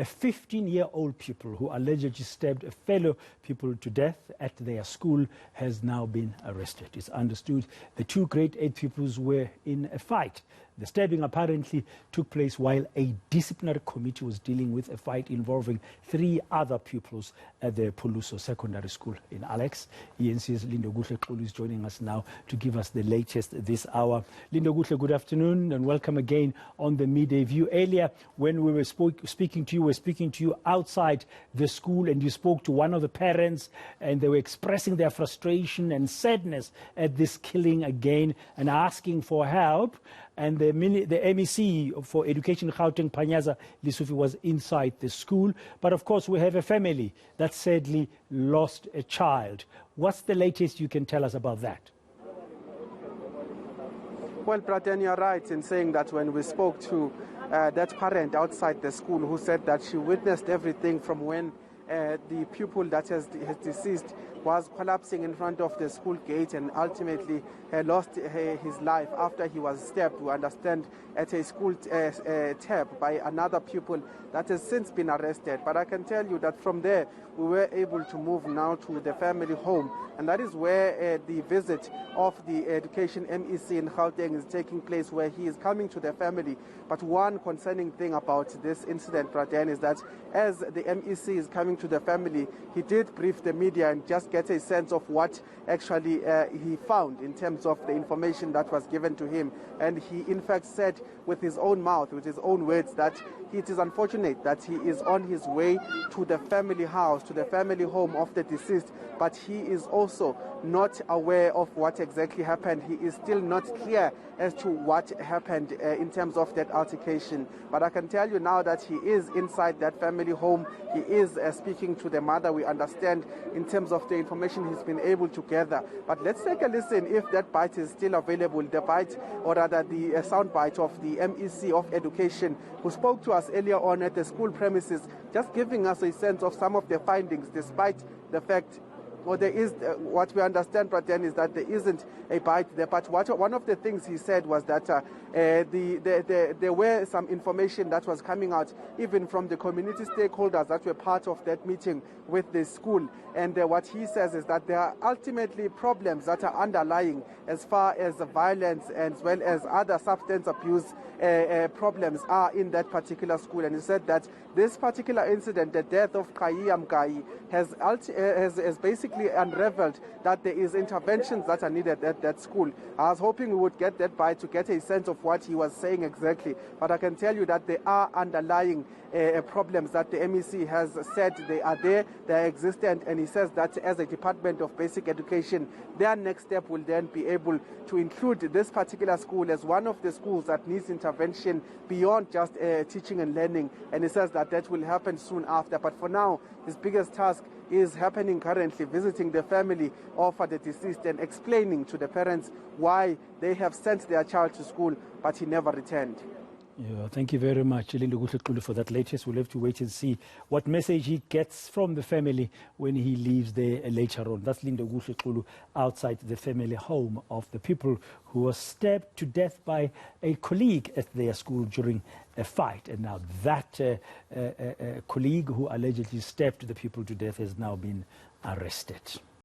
A 15-year-old pupil who allegedly stabbed a fellow pupil to death at their school has now been arrested. It's understood the two grade 8 pupils were in a fight. The stabbing apparently took place while a disciplinary committee was dealing with a fight involving 3 other pupils at the Puluso Secondary School in Alex. eNCA's Lindokuhle Xulu is joining us now to give us the latest this hour. Lindokuhle, good afternoon and welcome again on the Midday View. Earlier, when we were speaking to you, we were speaking to you outside the school, and you spoke to one of the parents, and they were expressing their frustration and sadness at this killing again and asking for help. And the MEC for Education, Gauteng, Panyaza Lisufi, was inside the school. But of course, we have a family that sadly lost a child. What's the latest you can tell us about that? Well, Braden, you're right in saying that when we spoke to that parent outside the school who said that she witnessed everything from when the pupil that has deceased was collapsing in front of the school gate and ultimately lost his life after he was stabbed, we understand, at a school tab by another pupil that has since been arrested. But I can tell you that from there we were able to move now to the family home, and that is where the visit of the Education MEC in Gauteng is taking place, where he is coming to the family. But one concerning thing about this incident, Braden, is that as the MEC is coming to the family, he did brief the media and just get a sense of what actually he found in terms of the information that was given to him. And he in fact said with his own mouth, with his own words, that it is unfortunate that he is on his way to the family house, to the family home of the deceased, but he is also not aware of what exactly happened. He is still not clear as to what happened in terms of that altercation. But I can tell you now that he is inside that family home. He is speaking to the mother, we understand, in terms of the information he's been able to gather. But let's take a listen if that bite is still available, the bite, or rather the sound bite of the MEC of Education, who spoke to us earlier on at the school premises, just giving us a sense of some of the findings, despite the fact, well, there is, what we understand, Braden, is that there isn't a bite there. But one of the things he said was that there were some information that was coming out, even from the community stakeholders that were part of that meeting with the school. And what he says is that there are ultimately problems that are underlying as far as the violence as well as other substance abuse problems are in that particular school. And he said that this particular incident, the death of Mkai, has basically unraveled that there is interventions that are needed at that school. I was hoping we would get that bite to get a sense of what he was saying exactly, but I can tell you that there are underlying problems that the MEC has said they are there, they are existent, and he says that as a Department of Basic Education, their next step will then be able to include this particular school as one of the schools that needs intervention beyond just teaching and learning, and he says that that will happen soon after. But for now, his biggest task is happening currently, visiting the family of the deceased and explaining to the parents why they have sent their child to school, but he never returned. Yeah, thank you very much, Lindokuhle Xulu, for that latest. We'll have to wait and see what message he gets from the family when he leaves there later on. That's Lindokuhle Xulu outside the family home of the people who was stabbed to death by a colleague at their school during a fight. And now that colleague who allegedly stabbed the people to death has now been arrested.